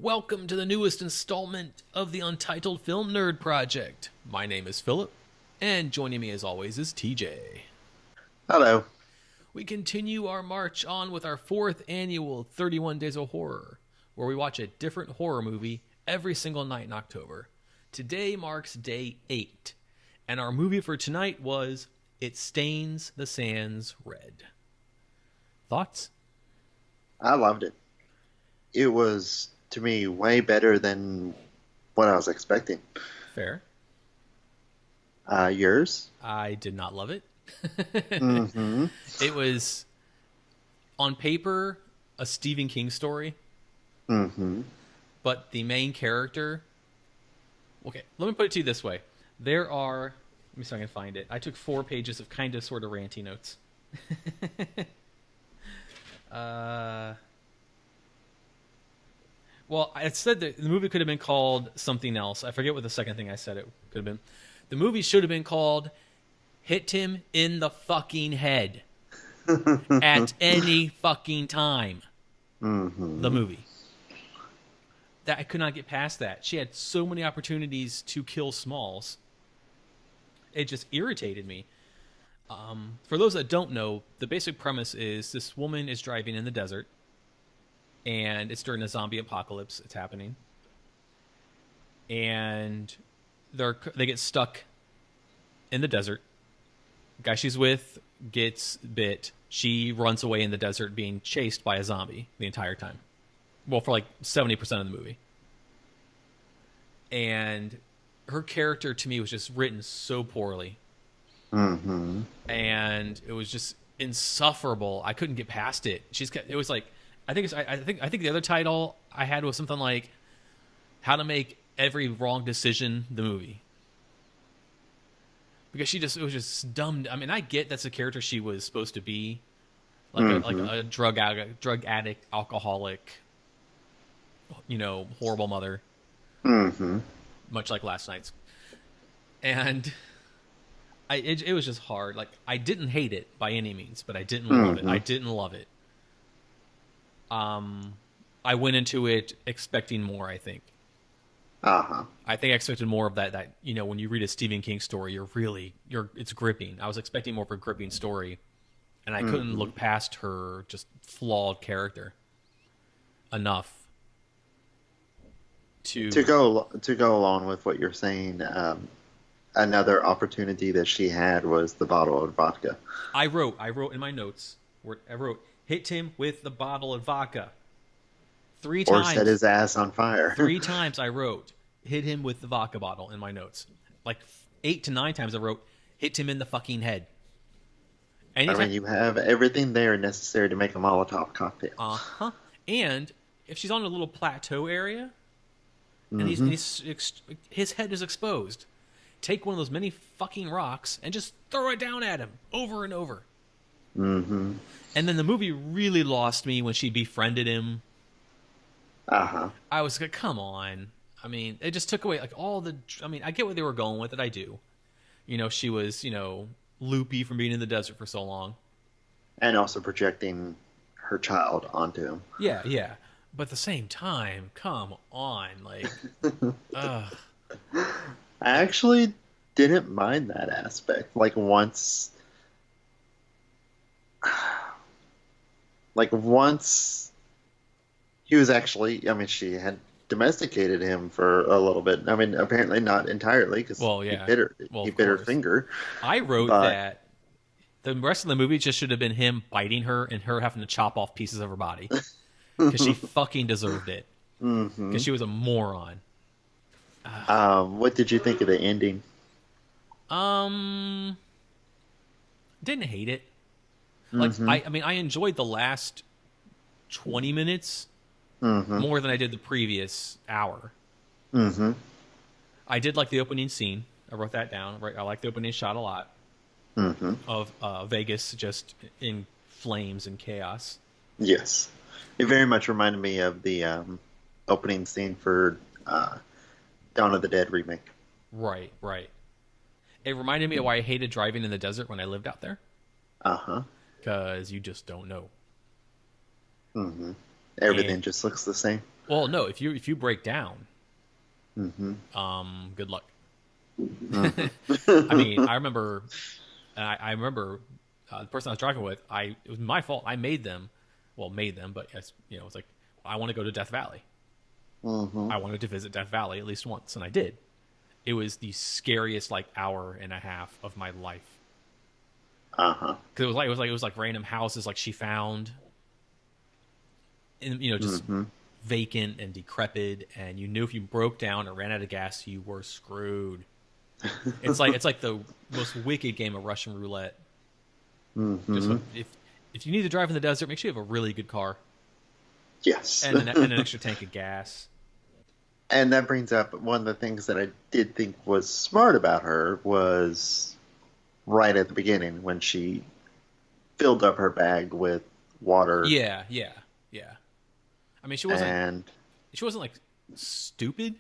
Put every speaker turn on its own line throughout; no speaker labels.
Welcome to the newest installment of the Untitled Film Nerd Project. My name is Philip, and joining me as always is TJ.
Hello.
We continue our march on with our fourth annual 31 Days of Horror, where we watch a different horror movie every single night in October. Today marks day 8, and our movie for tonight was It Stains the Sands Red. Thoughts?
I loved it. It was, to me, way better than what I was expecting.
Fair.
Yours?
I did not love it.
Mm-hmm.
It was, on paper, a Stephen King story.
Mm-hmm.
But the main character... Okay, let me put it to you this way. There are... Let me see if I can find it. I took 4 pages of kind of sort of ranty notes. Well, I said that the movie could have been called something else. I forget what the second thing I said it could have been. The movie should have been called Hit Him in the Fucking Head. At any fucking time.
Mm-hmm.
The movie. That I could not get past that. She had so many opportunities to kill Smalls. It just irritated me. For those that don't know, the basic premise is this woman is driving in the desert. And it's during a zombie apocalypse. It's happening. And they get stuck in the desert. The guy she's with gets bit. She runs away in the desert being chased by a zombie the entire time. Well, for like 70% of the movie. And her character, to me, was just written so poorly.
Mm-hmm.
And it was just insufferable. I couldn't get past it. It was like... I think the other title I had was something like "How to Make Every Wrong Decision the Movie," because it was just dumb. I mean, I get that's the character she was supposed to be, like a drug addict, alcoholic, horrible mother, much like last night's, and it was just hard. Like, I didn't hate it by any means, but I didn't love it. I didn't love it. I went into it expecting more, I think.
Uh-huh.
I think I expected more of that, when you read a Stephen King story, it's gripping. I was expecting more of a gripping story, and I couldn't look past her just flawed character enough to
go along with what you're saying. Another opportunity that she had was the bottle of vodka.
I wrote in my notes, hit him with the bottle of vodka. 3 times.
Or set his ass on fire.
3 times I wrote, hit him with the vodka bottle in my notes. Like 8 to 9 times I wrote, hit him in the fucking head. Anytime...
I mean, you have everything there necessary to make a Molotov cocktail.
Uh-huh. And if she's on a little plateau area, and his head is exposed, take one of those many fucking rocks and just throw it down at him over and over.
Mm-hmm.
And then the movie really lost me when she befriended him.
Uh-huh.
I was like, come on. I mean, it just took away like all the... I mean, I get where they were going with it. I do. She was, loopy from being in the desert for so long.
And also projecting her child onto him.
Yeah. But at the same time, come on. Like, ugh.
I actually didn't mind that aspect. Once he was actually, I mean, she had domesticated him for a little bit. I mean, apparently not entirely, because he bit her finger.
I wrote that the rest of the movie just should have been him biting her and her having to chop off pieces of her body. Because she fucking deserved it. Because she was a moron.
What did you think of the ending?
Didn't hate it. Like, I mean, I enjoyed the last 20 minutes more than I did the previous hour. I did like the opening scene. I wrote that down. Right, I like the opening shot a lot of Vegas just in flames and chaos.
Yes, it very much reminded me of the opening scene for Dawn of the Dead remake.
Right. It reminded me of why I hated driving in the desert when I lived out there. Because you just don't know.
Everything just looks the same.
Well, no, if you break down, good luck. I mean, I remember the person I was driving with. It was my fault. I made them, but it's like I want to go to Death Valley. I wanted to visit Death Valley at least once, and I did. It was the scariest hour and a half of my life. Because it was like random houses she found, and just vacant and decrepit, and you knew if you broke down or ran out of gas, you were screwed. It's like the most wicked game of Russian roulette. Just if you need to drive in the desert, make sure you have a really good car.
Yes,
and an extra tank of gas.
And that brings up one of the things that I did think was smart about her was right at the beginning when she filled up her bag with water.
Yeah. I mean, she wasn't stupid.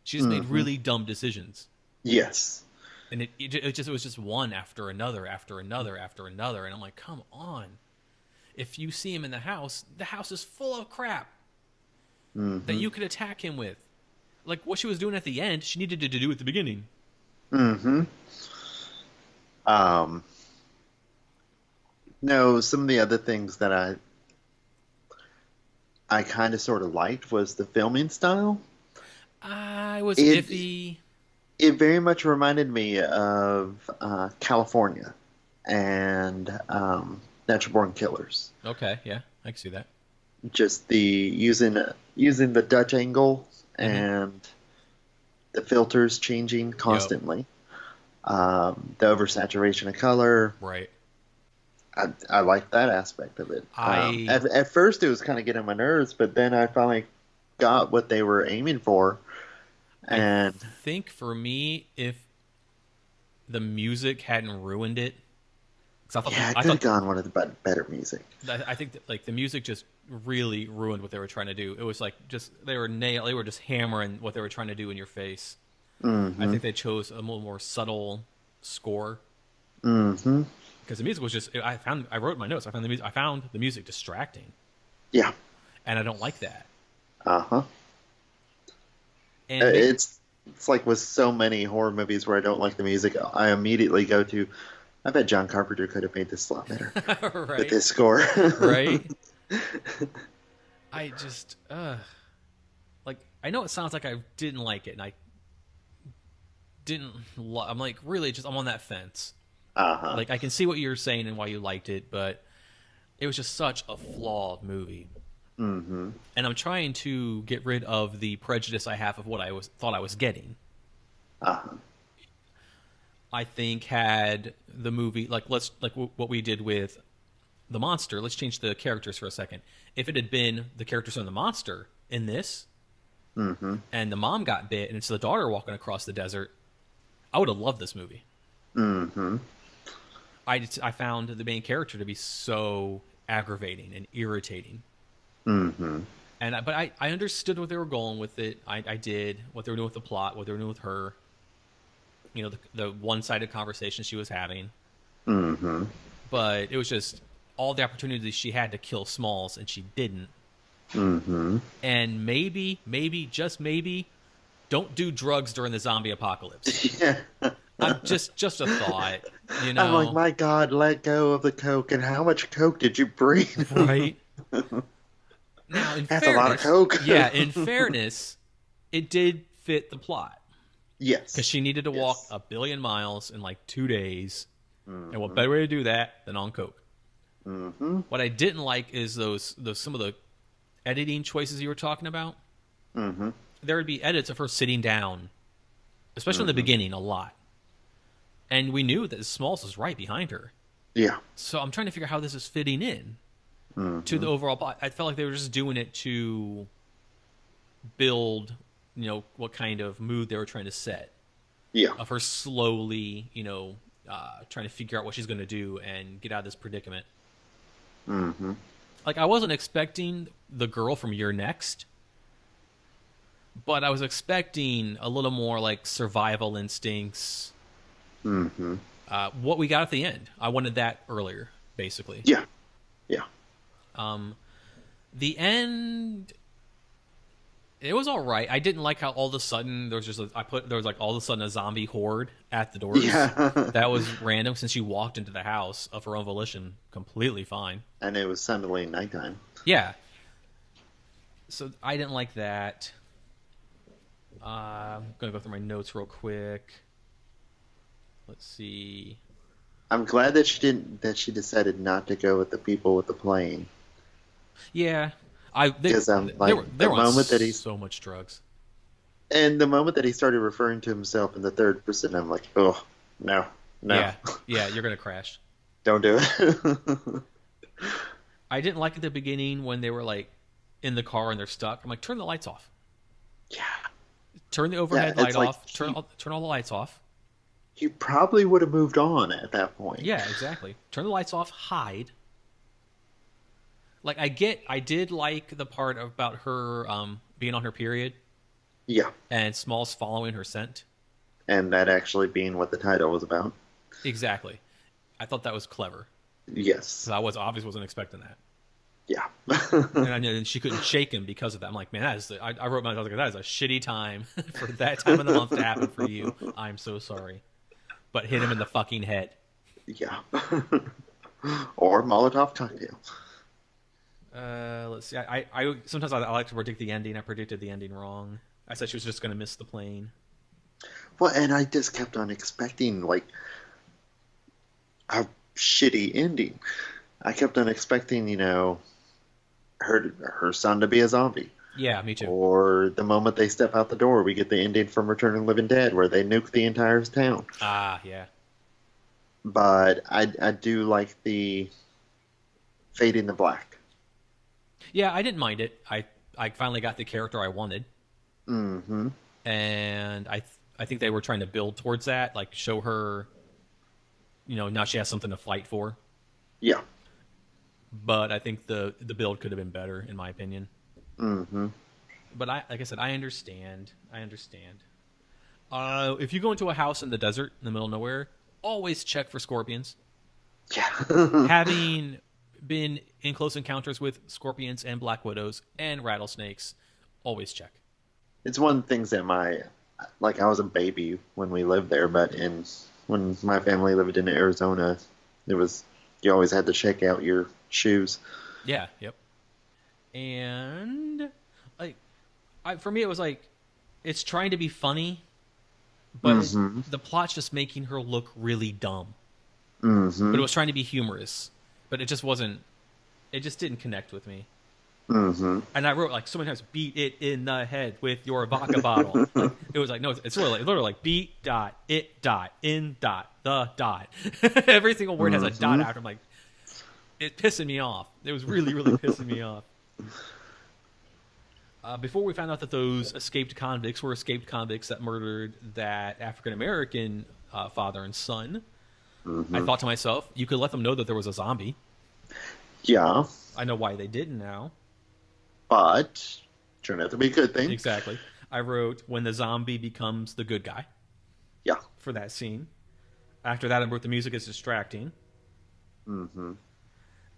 She just made really dumb decisions.
Yes.
And it was just one after another, and I'm like, come on. If you see him in the house is full of crap that you could attack him with. Like what she was doing at the end, she needed to do at the beginning.
No, some of the other things that I kind of sort of liked was the filming style.
I was iffy.
It very much reminded me of California and Natural Born Killers.
Okay, yeah, I can see that.
Just the using the Dutch angle and the filters changing constantly. The oversaturation of color.
Right.
I like that aspect of it. At first it was kind of getting on my nerves, but then I finally got what they were aiming for. And
I think for me, if the music hadn't ruined it,
I could have gone one of the better music.
I think that, the music just really ruined what they were trying to do. It was they were just hammering what they were trying to do in your face. I think they chose a little more subtle score. Because the music was just I wrote in my notes. I found the music distracting.
Yeah,
and I don't like that.
And it's like with so many horror movies where I don't like the music, I immediately go to, I bet John Carpenter could have made this a lot better with his score.
Right? I just, I know it sounds like I didn't like it, and I didn't, I'm I'm on that fence. I can see what you're saying and why you liked it, but it was just such a flawed movie. And I'm trying to get rid of the prejudice I have of what I thought I was getting. I think had the movie what we did with the monster. Let's change the characters for a second. If it had been the characters from the monster in this, and the mom got bit, and it's the daughter walking across the desert, I would have loved this movie. I found the main character to be so aggravating and irritating. But I understood what they were going with it. I did what they were doing with the plot, what they were doing with her. The one-sided conversation she was having. But it was just all the opportunities she had to kill Smalls, and she didn't. And maybe, just maybe, don't do drugs during the zombie apocalypse.
Yeah.
I'm just a thought. I'm
like, my God, let go of the coke. And how much coke did you breathe?
Right. Now,
That's a lot of coke.
Yeah, in fairness, it did fit the plot.
Yes.
Because she needed to walk 1 billion miles in 2 days. And what better way to do that than on coke? What I didn't like is those some of the editing choices you were talking about. There would be edits of her sitting down, especially in the beginning, a lot. And we knew that Smalls was right behind her.
Yeah.
So I'm trying to figure out how this is fitting in to the overall plot. I felt like they were just doing it to build, what kind of mood they were trying to set.
Yeah.
Of her slowly, trying to figure out what she's going to do and get out of this predicament. I wasn't expecting the girl from You're Next, but I was expecting a little more survival instincts. What we got at the end. I wanted that earlier, basically.
Yeah.
The end, It was all right. I didn't like how all of a sudden there was like all of a sudden a zombie horde at the doors.
Yeah.
That was random since she walked into the house of her own volition, completely fine.
And it was suddenly nighttime.
Yeah. So I didn't like that. I'm gonna go through my notes real quick. Let's see.
I'm glad that she decided not to go with the people with the plane.
Yeah,
Because
they were
the
on
moment that
so much drugs.
and the moment that he started referring to himself in the third person, I'm like, oh no,
Yeah, yeah, you're gonna crash.
don't do it.
I didn't like at the beginning when they were like in the car and they're stuck. I'm like, turn the lights off.
Yeah,
Turn the overhead
Yeah,
light
it's like
off. Turn all the lights off.
he probably would have moved on at that point.
Yeah, exactly. Turn the lights off. Hide. Like I did like the part about her being on her period
Yeah,
and Smalls following her scent.
and that actually being what the title was about.
Exactly. I thought that was clever.
Yes.
'Cause I obviously wasn't expecting that.
Yeah.
And I knew she couldn't shake him because of that. I'm like, man, I wrote my, I was like, that is a shitty time for that time of the month to happen for you. I'm so sorry. But hit him in the fucking head.
Yeah. Or Molotov Cocktail.
Let's see. I sometimes I like to predict the ending. I predicted the ending wrong. I said she was just going to miss the plane.
Well, and I just kept on expecting like a shitty ending. I kept on expecting, her son to be a zombie.
Yeah, me too.
Or the moment they step out the door, we get the ending from Return of the Living Dead where they nuke the entire town.
Ah, yeah.
But I do like the fading to black.
Yeah, I didn't mind it. I finally got the character I wanted.
Mm-hmm.
And I think they were trying to build towards that, like show her, now she has something to fight for.
Yeah.
But I think the build could have been better, in my opinion.
Mm-hmm.
But like I said, I understand. If you go into a house in the desert in the middle of nowhere, always check for scorpions.
Yeah.
Having been in close encounters with scorpions and black widows and rattlesnakes, always check.
It's one of the things that I was a baby when we lived there, but when my family lived in Arizona, you always had to check out your shoes.
Yeah, yep. And for me, it was like it's trying to be funny, but
Mm-hmm.
the plot's just making her look really dumb.
Mm-hmm.
But it was trying to be humorous, but it just wasn't. It just didn't connect with me.
Mm-hmm.
And I wrote like so many times, "Beat it in the head with your vodka bottle." Like, it was like no, it's literally like beat dot it dot in dot the dot. Every single word has a dot after. I'm like, it's pissing me off. It was really pissing me off. Before we found out that those escaped convicts were escaped convicts that murdered that African American father and son, I thought to myself, you could let them know that there was a zombie.
Yeah.
I know why they didn't now.
But turned out to be a good thing.
Exactly. I wrote when the zombie becomes the good guy.
Yeah.
For that scene. After that, I wrote the music is distracting.
Mm-hmm.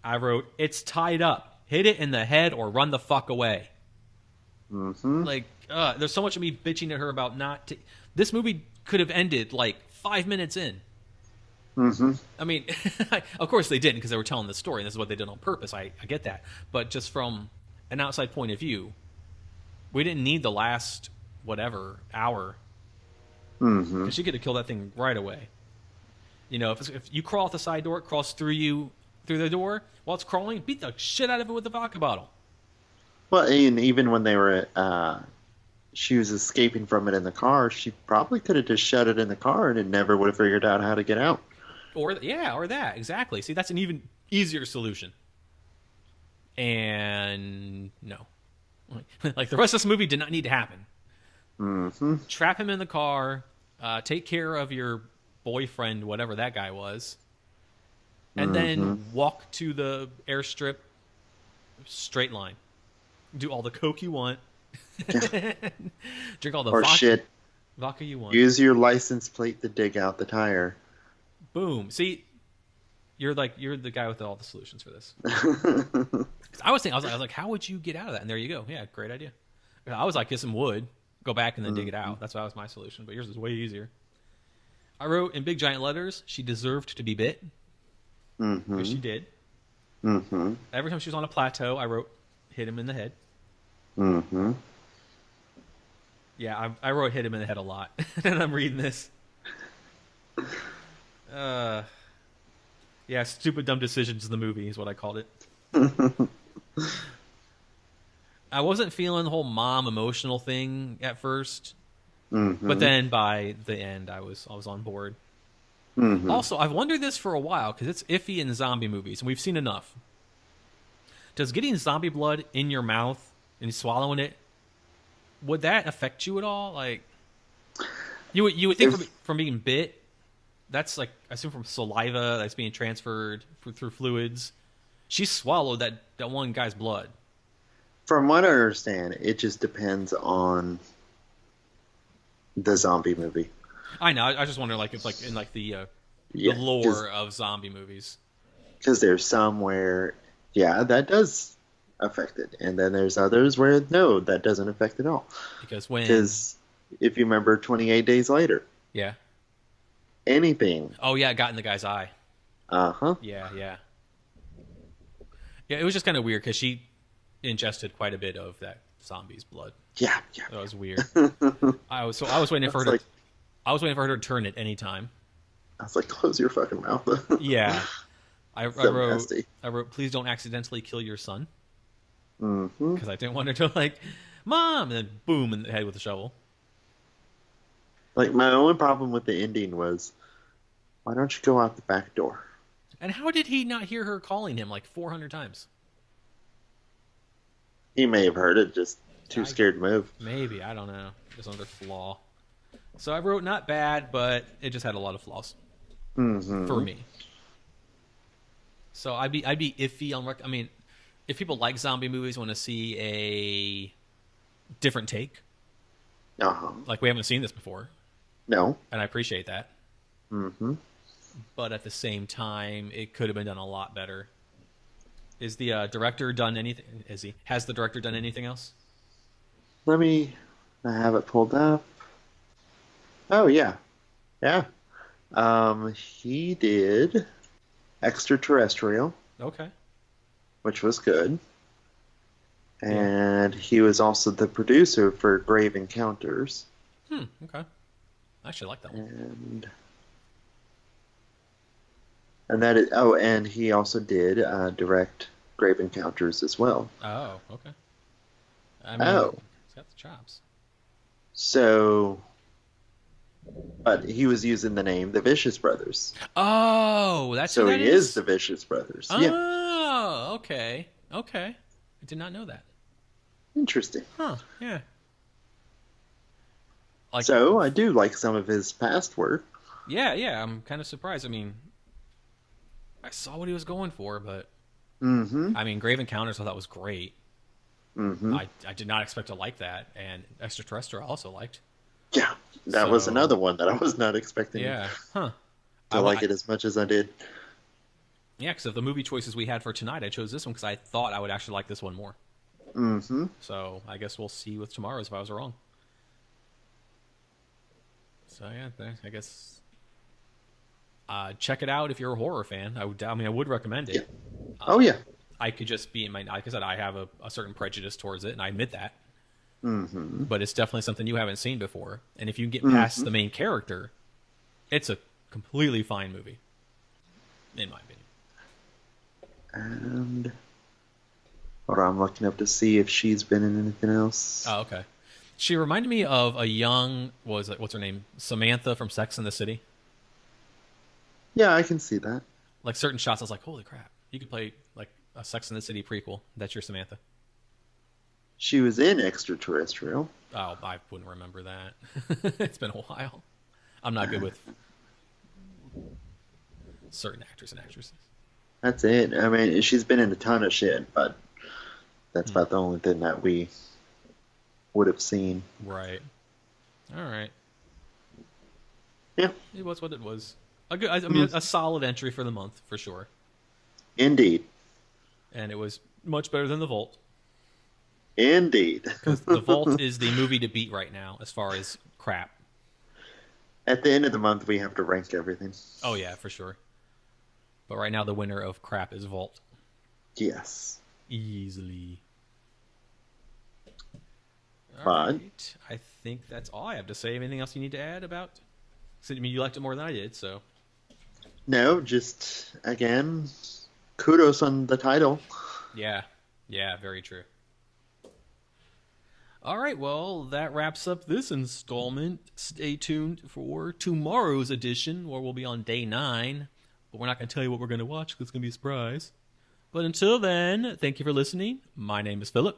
I wrote it's tied up. Hit it in the head or run the fuck away.
Mm-hmm.
Like, there's so much of me bitching at her about not. This movie could have ended like 5 minutes in.
Mm-hmm.
I mean, of course they didn't because they were telling the story, and this is what they did on purpose. I get that, but just from an outside point of view, we didn't need the last hour.
Mm-hmm.
Because she could have killed that thing right away. If you crawl out the side door, it crawls through the door while it's crawling, beat the shit out of it with the vodka bottle.
Well, and even when they were, she was escaping from it in the car, she probably could have just shut it in the car and it never would have figured out how to get out.
Or that, exactly. See, that's an even easier solution. And no. Like, the rest of this movie did not need to happen.
Mm-hmm.
Trap him in the car, take care of your boyfriend, whatever that guy was, and then walk to the airstrip straight line. Do all the coke you want. Drink all the vodka you want.
Use your license plate to dig out the tire.
Boom. See, you're the guy with all the solutions for this. I was like, how would you get out of that? And there you go. Yeah, great idea. I was like, get some wood, go back and then dig it out. That was my solution. But yours is way easier. I wrote in big giant letters, she deserved to be bit. Because she did. Every time she was on a plateau, I wrote, hit him in the head. Yeah, I wrote hit him in the head a lot. And I'm reading this. Yeah, stupid, dumb decisions in the movie is what I called it. I wasn't feeling the whole mom emotional thing at first. But then by the end, I was on board. Also, I've wondered this for a while because it's iffy in zombie movies, and we've seen enough. Does getting zombie blood in your mouth and swallowing it, would that affect you at all? Like, you would think from being bit, that's like, I assume from saliva that's being transferred through fluids. She swallowed that one guy's blood.
From what I understand, it just depends on the zombie movie.
I know. I just wonder, like, if like in like the lore of zombie movies,
because there's some where that does affect it, and then there's others where no, that doesn't affect it at all. Because if you remember, 28 Days Later, anything.
Oh yeah, it got in the guy's eye. Yeah. It was just kind of weird because she ingested quite a bit of that zombie's blood.
Yeah.
That was weird. I was waiting for her. I was waiting for her to turn at any time.
I was like, close your fucking mouth.
Yeah. I wrote, please don't accidentally kill your son. Because I didn't want her to, like, Mom! And then boom in the head with a shovel.
Like, my only problem with the ending was, why don't you go out the back door?
And how did he not hear her calling him, like, 400 times?
He may have heard it, just too scared to move.
Maybe, I don't know. Just another flaw. So I wrote not bad, but it just had a lot of flaws for me. So I'd be iffy on. I mean, if people like zombie movies, want to see a different take, like we haven't seen this before.
No,
and I appreciate that. But at the same time, it could have been done a lot better. Is the director done anything? Has the director done anything else?
I have it pulled up. Oh, yeah. He did Extraterrestrial.
Okay.
Which was good. And he was also the producer for Grave Encounters.
Okay. I actually like that one.
And he also did direct Grave Encounters as well.
Oh, okay. I mean, he's got the chops.
So... But he was using the name The Vicious Brothers.
Oh, that's
so
who that
he is The Vicious Brothers.
Oh, okay. I did not know that.
Interesting.
Huh? Yeah.
So I do like some of his past work.
Yeah. I'm kind of surprised. I mean, I saw what he was going for, but I mean, Grave Encounters I thought was great. I did not expect to like that, and Extraterrestrial I also liked.
Yeah, that was another one that I was not expecting.
Yeah,
to like it as much as I did.
Yeah, because of the movie choices we had for tonight, I chose this one because I thought I would actually like this one more. So I guess we'll see with tomorrow's if I was wrong. So yeah, I guess check it out if you're a horror fan. I would recommend it.
Yeah.
I could just be like I said, I have a certain prejudice towards it, and I admit that. But it's definitely something you haven't seen before. And if you get past the main character, it's a completely fine movie, in my opinion.
And hold on, I'm looking up to see if she's been in anything else.
Oh, okay. She reminded me of a young, what's her name? Samantha from Sex and the City.
Yeah, I can see that.
Like certain shots, I was like, holy crap. You could play like a Sex and the City prequel. That's your Samantha.
She was in Extraterrestrial.
Oh, I wouldn't remember that. It's been a while. I'm not good with certain actors and actresses.
That's it. I mean, she's been in a ton of shit, but that's about the only thing that we would have seen.
Right. All right.
Yeah.
It was what it was. A solid entry for the month, for sure.
Indeed.
And it was much better than The Vault.
Indeed.
Because The Vault is the movie to beat right now as far as crap.
At the end of the month, we have to rank everything.
Oh, yeah, for sure. But right now, the winner of crap is Vault.
Yes.
Easily. All
But
right. I think that's all I have to say. Anything else you need to add about? I mean, you liked it more than I did, so.
no, just again, kudos on the title.
Yeah. Yeah, very true. All right, well, that wraps up this installment. Stay tuned for tomorrow's edition, where we'll be on day 9. But we're not going to tell you what we're going to watch because it's going to be a surprise. But until then, thank you for listening. My name is Philip.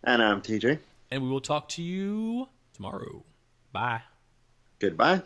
And I'm TJ.
And we will talk to you tomorrow. Bye.
Goodbye.